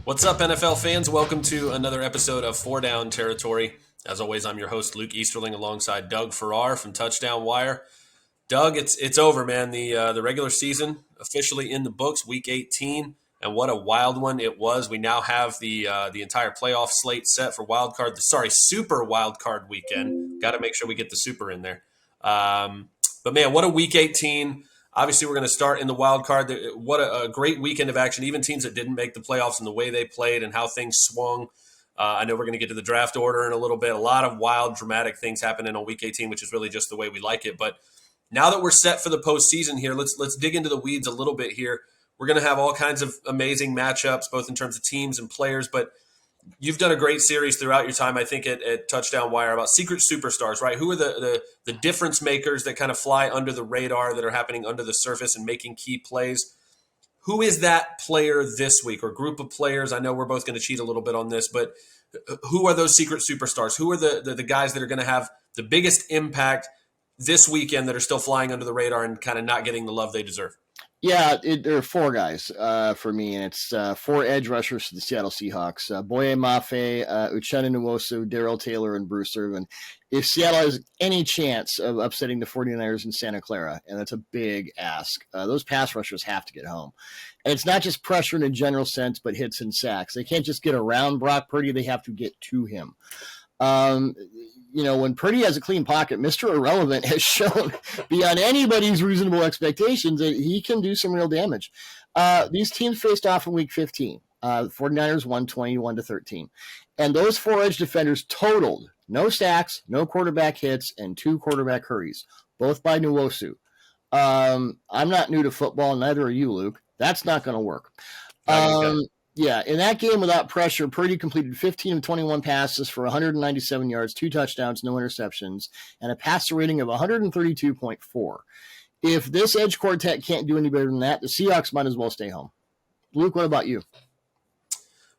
What's up, NFL fans? Welcome to another episode of Four Down Territory. As always, I'm your host, Luke Easterling, alongside Doug Farrar from Touchdown Wire. Doug, it's over, man. The regular season officially in the books, Week 18, and what a wild one it was. We now have the entire playoff slate set for Super Wild Card weekend. Got to make sure we get the Super in there. But man, what a Week 18. Obviously, we're going to start in the wild card. What a great weekend of action. Even teams that didn't make the playoffs and the way they played and how things swung. I know we're going to get to the draft order in a little bit. A lot of wild, dramatic things happening on Week 18, which is really just the way we like it. But now that we're set for the postseason here, let's dig into the weeds a little bit here. We're going to have all kinds of amazing matchups, both in terms of teams and players. But you've done a great series throughout your time, I think, at Touchdown Wire about secret superstars, right? Who are the difference makers that kind of fly under the radar, that are happening under the surface and making key plays? Who is that player this week, or group of players? I know we're both going to cheat a little bit on this, but who are those secret superstars? Who are the guys that are going to have the biggest impact this weekend that are still flying under the radar and kind of not getting the love they deserve? Yeah, there are four guys for me, and it's four edge rushers for the Seattle Seahawks. Boye Mafe, Uchenna Nwosu, Darrell Taylor, and Bruce Irvin. If Seattle has any chance of upsetting the 49ers in Santa Clara, and that's a big ask, those pass rushers have to get home. And it's not just pressure in a general sense, but hits and sacks. They can't just get around Brock Purdy. They have to get to him. When Purdy has a clean pocket, Mr. Irrelevant has shown beyond anybody's reasonable expectations that he can do some real damage. These teams faced off in Week 15. 49ers won 21-13. And those four edge defenders totaled no sacks, no quarterback hits, and 2 quarterback hurries, both by Nwosu. I'm not new to football, neither are you, Luke. That's not going to work. Yeah, in that game without pressure, Purdy completed 15 of 21 passes for 197 yards, 2 touchdowns, no interceptions, and a passer rating of 132.4. If this edge quartet can't do any better than that, the Seahawks might as well stay home. Luke, what about you?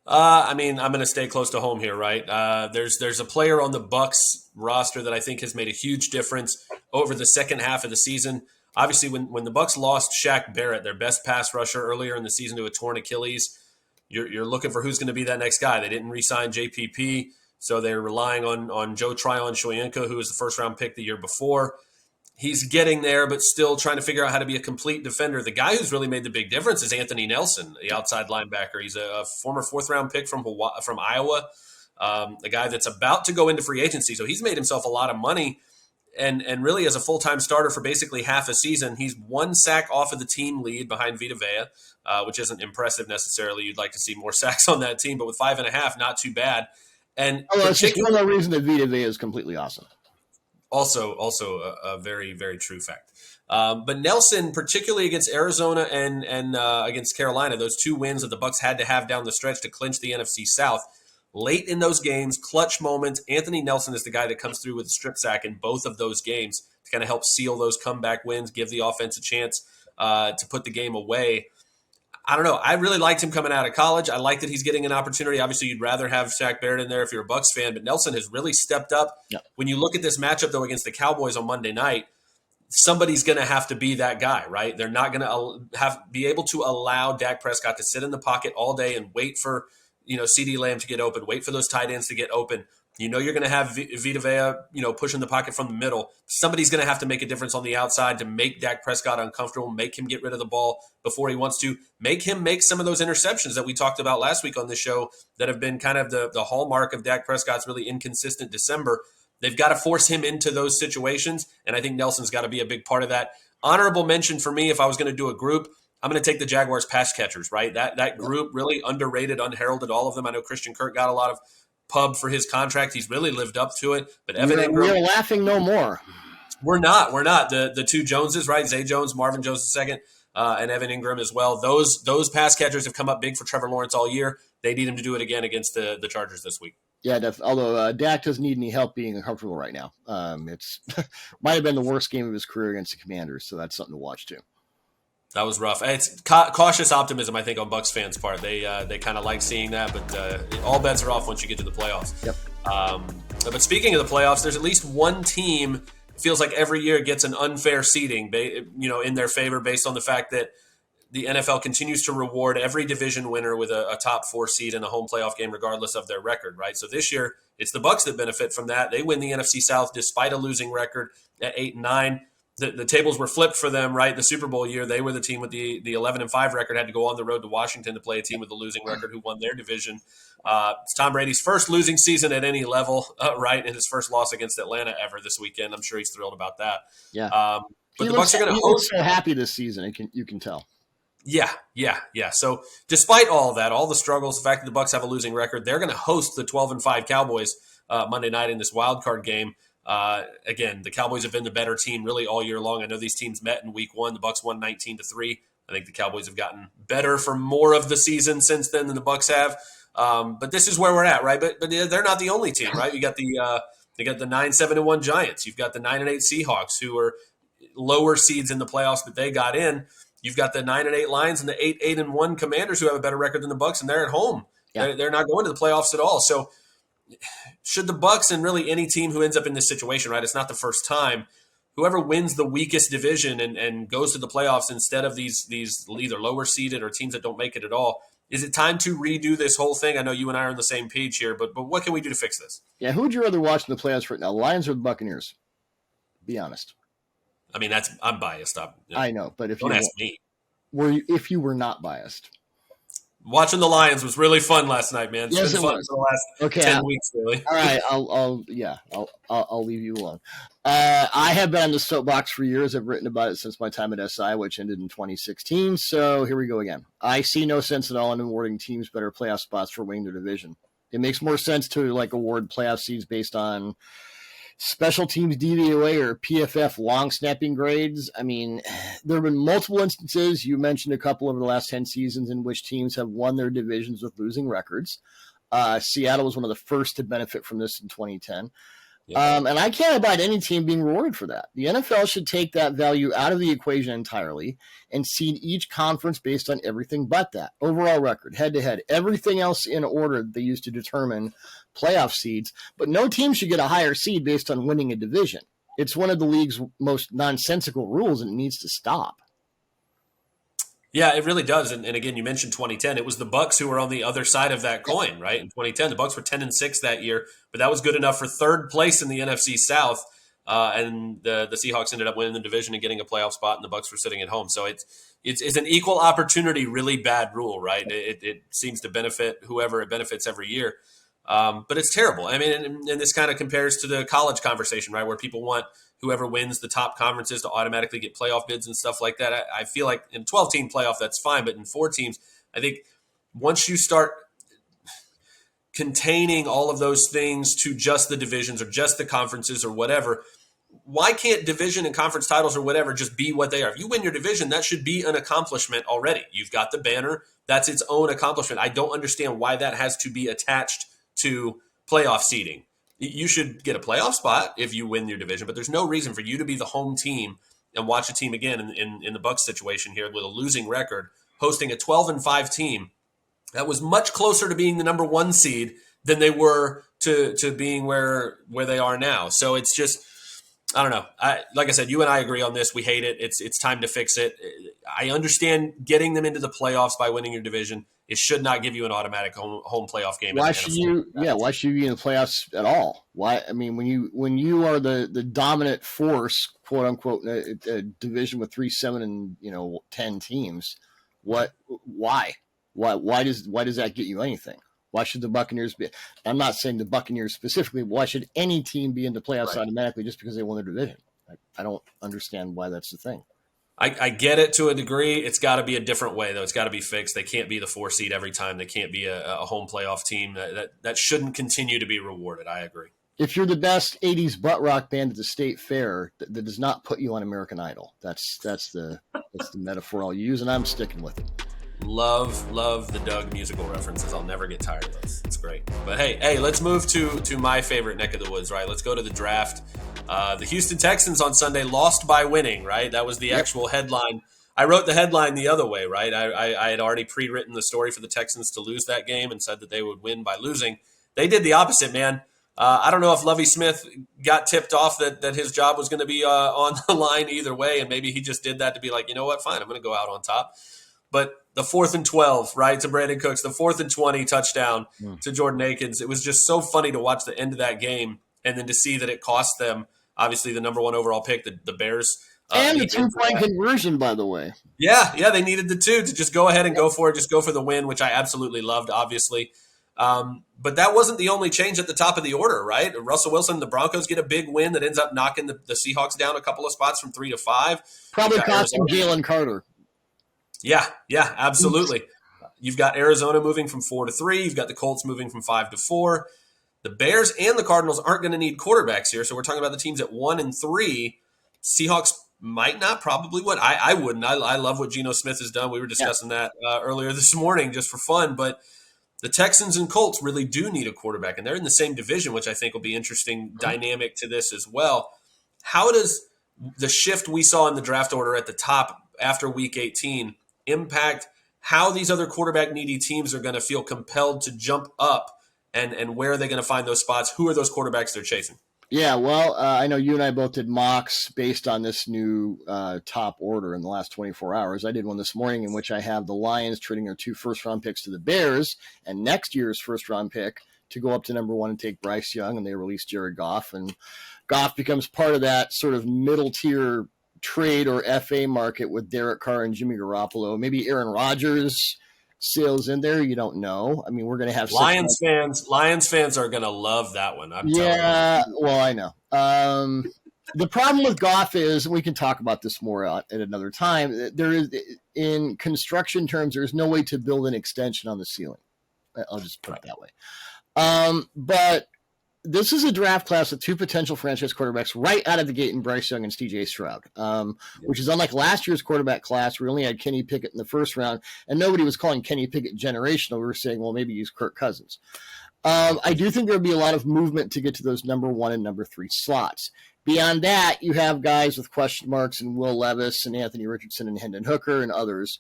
I'm going to stay close to home here, right? There's a player on the Bucs roster that I think has made a huge difference over the second half of the season. Obviously, when the Bucs lost Shaq Barrett, their best pass rusher earlier in the season, to a torn Achilles, you're looking for who's going to be that next guy. They didn't re-sign JPP, so they're relying on Joe Tryon-Shoyinka, who was the first-round pick the year before. He's getting there, but still trying to figure out how to be a complete defender. The guy who's really made the big difference is Anthony Nelson, the outside linebacker. He's a former fourth-round pick from Iowa, a guy that's about to go into free agency. So he's made himself a lot of money, and really as a full-time starter for basically half a season. He's 1 sack off of the team lead behind Vita Vea, which isn't impressive necessarily. You'd like to see more sacks on that team, but with 5.5, not too bad. And it's just one other reason that Vita Vea is completely awesome. Also a very, very true fact. But Nelson, particularly against Arizona and against Carolina, those 2 wins that the Bucs had to have down the stretch to clinch the NFC South, late in those games, clutch moments, Anthony Nelson is the guy that comes through with a strip sack in both of those games to kind of help seal those comeback wins, give the offense a chance to put the game away. I don't know. I really liked him coming out of college. I like that he's getting an opportunity. Obviously, you'd rather have Shaq Barrett in there if you're a Bucs fan, but Nelson has really stepped up. Yeah. When you look at this matchup, though, against the Cowboys on Monday night, somebody's going to have to be that guy, right? They're not going to be able to allow Dak Prescott to sit in the pocket all day and wait for CeeDee Lamb to get open, wait for those tight ends to get open. You're going to have Vita Vea, pushing the pocket from the middle. Somebody's going to have to make a difference on the outside to make Dak Prescott uncomfortable, make him get rid of the ball before he wants to, make him make some of those interceptions that we talked about last week on the show that have been kind of the hallmark of Dak Prescott's really inconsistent December. They've got to force him into those situations, and I think Nelson's got to be a big part of that. Honorable mention for me, if I was going to do a group, I'm going to take the Jaguars pass catchers, right? That group, really underrated, unheralded, all of them. I know Christian Kirk got a lot of pub for his contract. He's really lived up to it. But Evan Ingram, we're laughing no more. We're not. The 2 Joneses, right? Zay Jones, Marvin Jones II, and Evan Ingram as well. Those pass catchers have come up big for Trevor Lawrence all year. They need him to do it again against the Chargers this week. Yeah, although Dak doesn't need any help being comfortable right now. It's might have been the worst game of his career against the Commanders, so that's something to watch too. That was rough. It's cautious optimism, I think, on Bucs fans' part. They kind of like seeing that, but all bets are off once you get to the playoffs. Yep. But speaking of the playoffs, there's at least one team, it feels like every year, gets an unfair seeding, in their favor based on the fact that the NFL continues to reward every division winner with a top 4 seed in a home playoff game, regardless of their record, right? So this year, it's the Bucs that benefit from that. They win the NFC South despite a losing record at 8-9. The tables were flipped for them, right? The Super Bowl year, they were the team with the 11-5 record, had to go on the road to Washington to play a team with a losing record who won their division. It's Tom Brady's first losing season at any level, right? And his first loss against Atlanta ever this weekend. I'm sure he's thrilled about that. Yeah. But the Bucs are going to host. He looks so happy this season. You can tell. Yeah. So despite all of that, all the struggles, the fact that the Bucs have a losing record, they're going to host the 12-5 Cowboys Monday night in this wild card game. Again, the Cowboys have been the better team really all year long. I know these teams met in week 1. The Bucs won 19-3. I think the Cowboys have gotten better for more of the season since then than the Bucs have. But this is where we're at, right? But they're not the only team, right? You got the 9-7-1 Giants. You've got the 9-8 Seahawks, who are lower seeds in the playoffs, but they got in. You've got the 9-8 Lions and the 8-1 Commanders, who have a better record than the Bucs, and they're at home. Yeah. They're not going to the playoffs at all. So should the Bucs, and really any team who ends up in this situation, right? It's not the first time. Whoever wins the weakest division and goes to the playoffs instead of these either lower seeded or teams that don't make it at all, is it time to redo this whole thing? I know you and I are on the same page here, but what can we do to fix this? Yeah, who would you rather watch in the playoffs right now, Lions or the Buccaneers? Be honest. I mean, I'm biased. I know, but if don't ask me. If you were not biased. Watching the Lions was really fun last night, man. It's been fun for the last 10 weeks, really. All right, I'll leave you alone. I have been on the soapbox for years. I've written about it since my time at SI, which ended in 2016. So here we go again. I see no sense at all in awarding teams better playoff spots for winning their division. It makes more sense to award playoff seeds based on special teams DVOA or PFF long snapping grades. I mean, there have been multiple instances. You mentioned a couple over the last 10 seasons in which teams have won their divisions with losing records. Seattle was one of the first to benefit from this in 2010. Yeah. And I can't abide any team being rewarded for that. The NFL should take that value out of the equation entirely and seed each conference based on everything but that. Overall record, head-to-head, everything else in order they use to determine playoff seeds. But no team should get a higher seed based on winning a division. It's one of the league's most nonsensical rules, and it needs to stop. Yeah, it really does. And again, you mentioned 2010. It was the Bucs who were on the other side of that coin, right? In 2010, the Bucs were 10-6 that year, but that was good enough for third place in the NFC South. And the Seahawks ended up winning the division and getting a playoff spot, and the Bucs were sitting at home. So it's an equal opportunity, really bad rule, right? It seems to benefit whoever it benefits every year. But it's terrible. I mean, and this kind of compares to the college conversation, right? Where people want whoever wins the top conferences to automatically get playoff bids and stuff like that. I feel like in 12-team playoff, that's fine. But in 4 teams, I think once you start containing all of those things to just the divisions or just the conferences or whatever, why can't division and conference titles or whatever just be what they are? If you win your division, that should be an accomplishment already. You've got the banner. That's its own accomplishment. I don't understand why that has to be attached to playoff seeding. You should get a playoff spot if you win your division, but there's no reason for you to be the home team and watch a team again in the Bucs situation here with a losing record, hosting a 12-5 team that was much closer to being the number 1 seed than they were to being where they are now. So it's just, I don't know. Like I said, you and I agree on this. We hate it. It's time to fix it. I understand getting them into the playoffs by winning your division. It should not give you an automatic home playoff game. Why should you? Yeah, why should you be in the playoffs at all? Why? I mean, when you are the dominant force, quote unquote, in a division with 3, 7, and 10 teams, why does that get you anything? Why should the Buccaneers be? I'm not saying the Buccaneers specifically. Why should any team be in the playoffs automatically just because they won their division? I don't understand why that's the thing. I get it to a degree. It's got to be a different way, though. It's got to be fixed. They can't be the 4 seed every time. They can't be a home playoff team. That shouldn't continue to be rewarded. I agree. If you're the best 80s butt rock band at the state fair, that does not put you on American Idol. That's the metaphor I'll use, and I'm sticking with it. Love the Doug musical references. I'll never get tired of those. It's great. But hey, let's move to my favorite neck of the woods, right? Let's go to the draft. The Houston Texans on Sunday lost by winning, right? That was the actual headline. I wrote the headline the other way, right? I had already pre-written the story for the Texans to lose that game and said that they would win by losing. They did the opposite, man. I don't know if Lovie Smith got tipped off that his job was going to be on the line either way, and maybe he just did that to be like, you know what, fine, I'm going to go out on top. but the 4th and 12, right, to Brandon Cooks, the 4th and 20 touchdown Mm. to Jordan Akins. It was just so funny to watch the end of that game and then to see that it cost them, obviously, the number 1 overall pick, the Bears. And the 2-point conversion, by the way. Yeah, they needed the 2 to just go ahead and go for it, just go for the win, which I absolutely loved, obviously. But that wasn't the only change at the top of the order, right? Russell Wilson, the Broncos get a big win that ends up knocking the Seahawks down a couple of spots from 3 to 5. Probably costing Jalen Carter. Yeah, absolutely. You've got Arizona moving from 4 to 3. You've got the Colts moving from 5 to 4. The Bears and the Cardinals aren't going to need quarterbacks here. So we're talking about the teams at 1 and 3. Seahawks might not, probably would. I wouldn't. I love what Geno Smith has done. We were discussing that earlier this morning just for fun. But the Texans and Colts really do need a quarterback, and they're in the same division, which I think will be interesting dynamic to this as well. How does the shift we saw in the draft order at the top after Week 18 impact how these other quarterback needy teams are going to feel compelled to jump up, and where are they going to find those spots? Who are those quarterbacks they're chasing? Yeah, well, I know you and I both did mocks based on this new top order in the last 24 hours. I did one this morning in which I have the Lions trading their 2 first-round picks to the Bears and next year's first-round pick to go up to number 1 and take Bryce Young, and they release Jared Goff. And Goff becomes part of that sort of middle-tier trade or FA market with Derek Carr and Jimmy Garoppolo. Maybe Aaron Rodgers sails in there. You don't know. I mean, we're going to have Lions fans are going to love that one. I'm telling you. Well, I know. The problem with Goff is, and we can talk about this more at another time, there is, in construction terms, there's no way to build an extension on the ceiling. I'll just put it that way. But this is a draft class with 2 potential franchise quarterbacks right out of the gate in Bryce Young and C.J. Stroud, which is unlike last year's quarterback class. We only had Kenny Pickett in the first round, and nobody was calling Kenny Pickett generational. We were saying, well, maybe use Kirk Cousins. I do think there would be a lot of movement to get to those number 1 and number 3 slots. Beyond that, you have guys with question marks and Will Levis and Anthony Richardson and Hendon Hooker and others.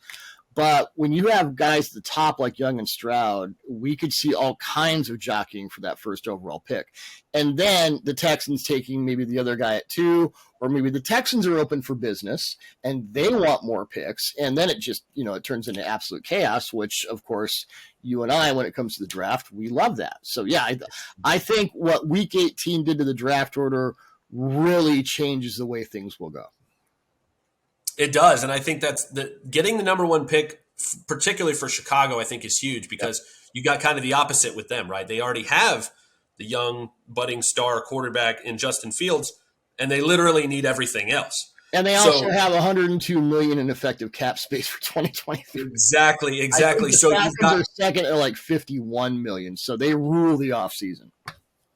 But when you have guys at the top like Young and Stroud, we could see all kinds of jockeying for that first overall pick. And then the Texans taking maybe the other guy at 2, or maybe the Texans are open for business and they want more picks. And then it just, it turns into absolute chaos, which, of course, you and I, when it comes to the draft, we love that. So, yeah, I think what Week 18 did to the draft order really changes the way things will go. It does, and I think that's getting the number 1 pick, particularly for Chicago, I think is huge because you got kind of the opposite with them, right? They already have the young budding star quarterback in Justin Fields, and they literally need everything else. And they also have $102 million in effective cap space for 2023. Exactly. So you've got second at like $51 million, so they rule the offseason.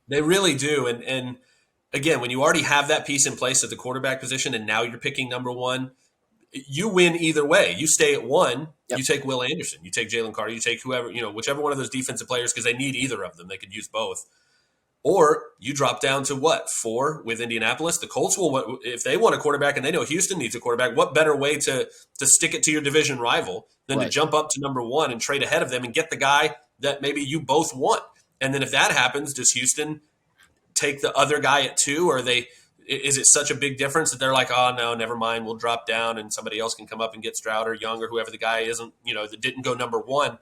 They really do, and again, when you already have that piece in place at the quarterback position, and now you're picking number 1. You win either way. You stay at 1, You take Will Anderson, you take Jalen Carter, you take whoever, whichever one of those defensive players, because they need either of them. They could use both. Or you drop down to 4 with Indianapolis. The Colts will, if they want a quarterback and they know Houston needs a quarterback, what better way to stick it to your division rival than to jump up to number 1 and trade ahead of them and get the guy that maybe you both want? And then if that happens, does Houston take the other guy at 2, or is it such a big difference that they're like, oh, no, never mind, we'll drop down and somebody else can come up and get Stroud or Young or whoever the guy isn't, that didn't go number 1?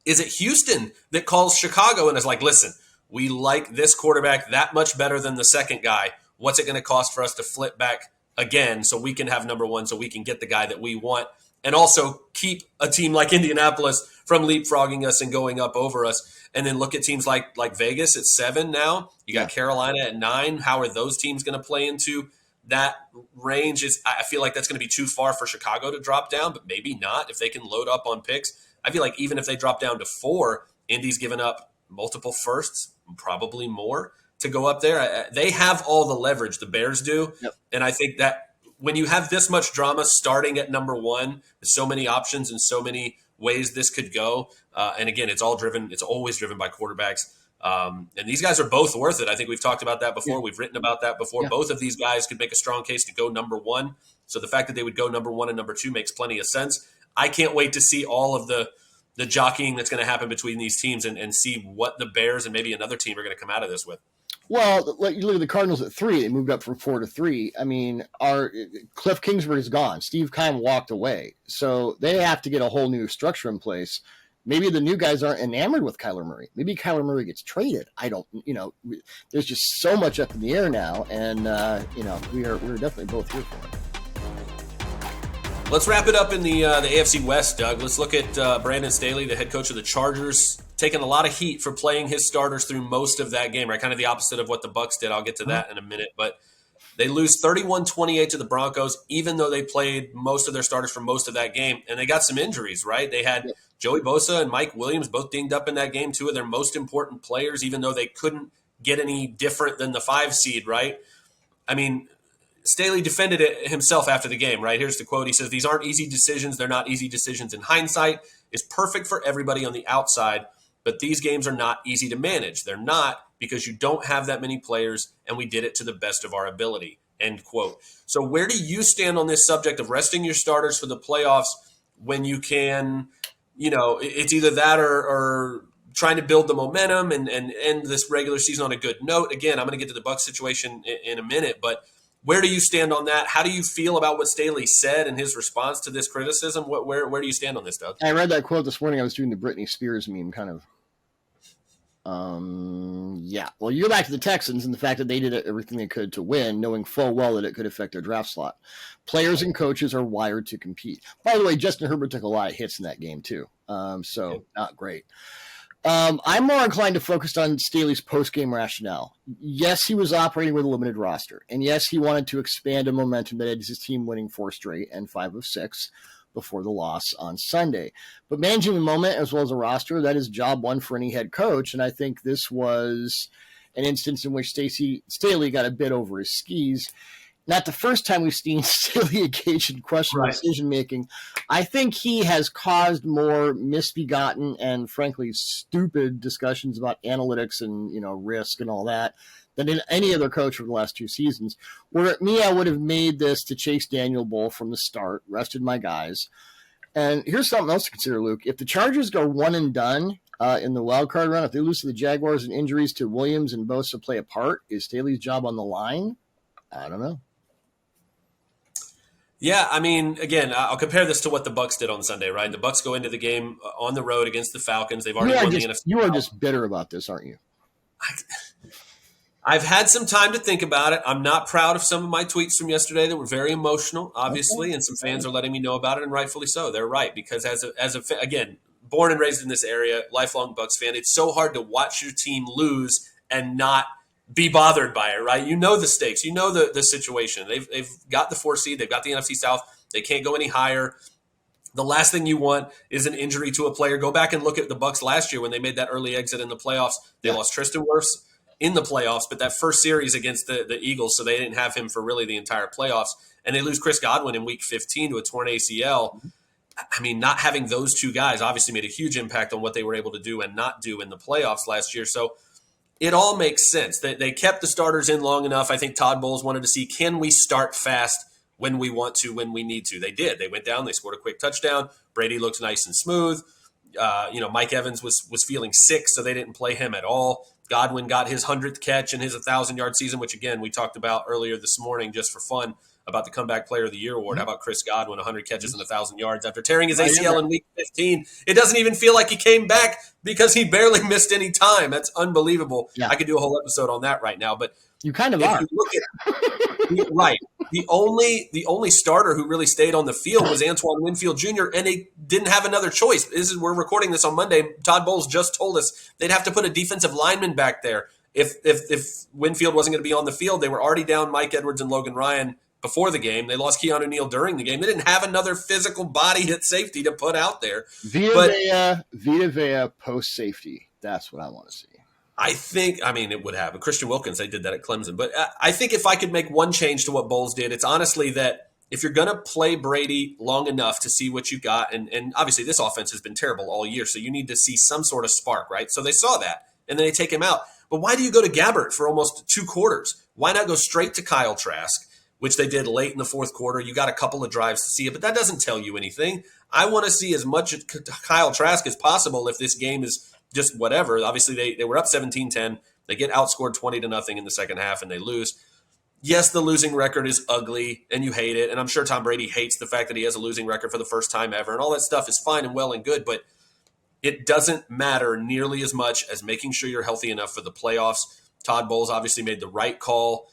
Is it Houston that calls Chicago and is like, listen, we like this quarterback that much better than the second guy. What's it going to cost for us to flip back again so we can have number 1, so we can get the guy that we want, and also keep a team like Indianapolis from leapfrogging us and going up over us? And then look at teams like Vegas at 7 now. You got Carolina at 9. How are those teams going to play into that range? I feel like that's going to be too far for Chicago to drop down, but maybe not if they can load up on picks. I feel like even if they drop down to 4, Indy's given up multiple firsts, probably more, to go up there. They have all the leverage, the Bears do. Yep. And I think that when you have this much drama starting at number 1, there's so many options and so many ways this could go. And again, it's always driven by quarterbacks. And these guys are both worth it. I think we've talked about that before. Yeah. We've written about that before. Yeah. Both of these guys could make a strong case to go number 1. So the fact that they would go number 1 and number 2 makes plenty of sense. I can't wait to see all of the jockeying that's going to happen between these teams and see what the Bears and maybe another team are going to come out of this with. Well, you look at the Cardinals at 3; they moved up from 4 to 3. I mean, our Cliff Kingsbury is gone. Steve Keim walked away, so they have to get a whole new structure in place. Maybe the new guys aren't enamored with Kyler Murray. Maybe Kyler Murray gets traded. I don't, there's just so much up in the air now, and we're definitely both here for it. Let's wrap it up in the AFC West, Doug. Let's look at Brandon Staley, the head coach of the Chargers, taking a lot of heat for playing his starters through most of that game, right? Kind of the opposite of what the Bucs did. I'll get to that in a minute. But they lose 31-28 to the Broncos, even though they played most of their starters for most of that game. And they got some injuries, right? They had Joey Bosa and Mike Williams both dinged up in that game, two of their most important players, even though they couldn't get any different than the 5 seed, right? I mean, Staley defended it himself after the game, right? Here's the quote. He says, "These aren't easy decisions. They're not easy decisions in hindsight. It's perfect for everybody on the outside, but these games are not easy to manage. They're not because you don't have that many players, and we did it to the best of our ability," end quote. So where do you stand on this subject of resting your starters for the playoffs when you can, it's either that or trying to build the momentum and end this regular season on a good note? Again, I'm going to get to the Bucs situation in a minute, but where do you stand on that? How do you feel about what Staley said and his response to this criticism? Where do you stand on this, Doug? I read that quote this morning. I was doing the Britney Spears meme, kind of. Yeah. Well, you go back to the Texans and the fact that they did everything they could to win, knowing full well that it could affect their draft slot. Players and coaches are wired to compete. By the way, Justin Herbert took a lot of hits in that game too. Not great. I'm more inclined to focus on Staley's post-game rationale. Yes, he was operating with a limited roster. And yes, he wanted to expand a momentum that had his team winning 4 straight and 5 of 6 before the loss on Sunday. But managing the moment as well as a roster, that is job one for any head coach. And I think this was an instance in which Staley got a bit over his skis. Not the first time we've seen Staley engage in questionable decision-making. I think he has caused more misbegotten and, frankly, stupid discussions about analytics and, risk and all that than in any other coach over the last 2 seasons. Where me, I would have made this to Chase Daniel Bowl from the start, rested my guys. And here's something else to consider, Luke. If the Chargers go one and done in the wild card run, if they lose to the Jaguars and injuries to Williams and Bosa play a part, is Staley's job on the line? I don't know. Yeah, I mean, again, I'll compare this to what the Bucs did on Sunday, right? The Bucs go into the game on the road against the Falcons. They've already won the NFC. You are just bitter about this, aren't you? I've had some time to think about it. I'm not proud of some of my tweets from yesterday that were very emotional, obviously, and some fans are letting me know about it, and rightfully so. They're right, because again, born and raised in this area, lifelong Bucs fan, it's so hard to watch your team lose and not be bothered by it, right? You know the stakes. You know the situation. They've got the 4 seed. They've got the NFC South. They can't go any higher. The last thing you want is an injury to a player. Go back and look at the Bucs last year when they made that early exit in the playoffs. They lost Tristan Wirfs in the playoffs, but that first series against the Eagles, so they didn't have him for really the entire playoffs. And they lose Chris Godwin in week 15 to a torn ACL. I mean, not having those 2 guys obviously made a huge impact on what they were able to do and not do in the playoffs last year. So it all makes sense. They kept the starters in long enough. I think Todd Bowles wanted to see, can we start fast when we want to, when we need to? They did. They went down. They scored a quick touchdown. Brady looks nice and smooth. Mike Evans was feeling sick, so they didn't play him at all. Godwin got his 100th catch in his 1,000-yard season, which, again, we talked about earlier this morning just for fun about the Comeback Player of the Year award. How about Chris Godwin, 100 catches and 1,000 yards after tearing his ACL in week 15? It doesn't even feel like he came back because he barely missed any time. That's unbelievable. Yeah. I could do a whole episode on that right now. But you kind of are. You look at, right. The only starter who really stayed on the field was Antoine Winfield Jr., and they didn't have another choice. We're recording this on Monday. Todd Bowles just told us they'd have to put a defensive lineman back there. If Winfield wasn't going to be on the field, they were already down Mike Edwards and Logan Ryan before the game. They lost Keanu Neal during the game. They didn't have another physical body at safety to put out there. Vita Vea post safety. That's what I want to see. It would have. Christian Wilkins, they did that at Clemson. But I think if I could make one change to what Bowles did, it's honestly that if you're going to play Brady long enough to see what you got, and obviously this offense has been terrible all year, so you need to see some sort of spark, right? So they saw that, and then they take him out. But why do you go to Gabbert for almost 2 quarters? Why not go straight to Kyle Trask, which they did late in the 4th quarter? You got a couple of drives to see it, but that doesn't tell you anything. I want to see as much Kyle Trask as possible if this game is just whatever. Obviously, they were up 17-10. They get outscored 20-0 in the second half and they lose. Yes, the losing record is ugly and you hate it. And I'm sure Tom Brady hates the fact that he has a losing record for the first time ever. And all that stuff is fine and well and good, but it doesn't matter nearly as much as making sure you're healthy enough for the playoffs. Todd Bowles obviously made the right call.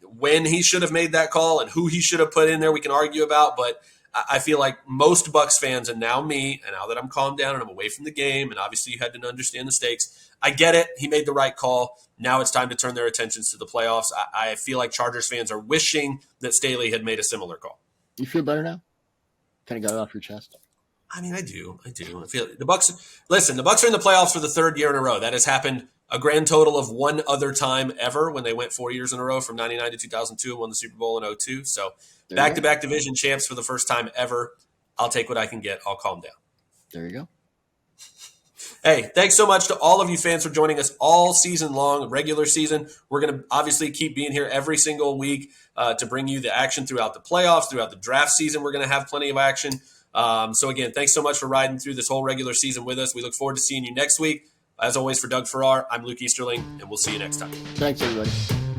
When he should have made that call and who he should have put in there, we can argue about, but I feel like most Bucs fans, and now me, and now that I'm calmed down and I'm away from the game, and obviously you had to understand the stakes, I get it. He made the right call. Now it's time to turn their attentions to the playoffs. I feel like Chargers fans are wishing that Staley had made a similar call. You feel better now? Kind of got it off your chest. I mean, I do. I feel the Bucs. Listen, the Bucs are in the playoffs for the third year in a row. That has happened a grand total of one other time ever when they went 4 years in a row from 99 to 2002 and won the Super Bowl in 2002. So back-to-back division champs for the first time ever. I'll take what I can get. I'll calm down. There you go. Hey, thanks so much to all of you fans for joining us all season long, regular season. We're going to obviously keep being here every single week to bring you the action throughout the playoffs, throughout the draft season. We're going to have plenty of action. So again, thanks so much for riding through this whole regular season with us. We look forward to seeing you next week. As always, for Doug Farrar, I'm Luke Easterling, and we'll see you next time. Thanks, everybody.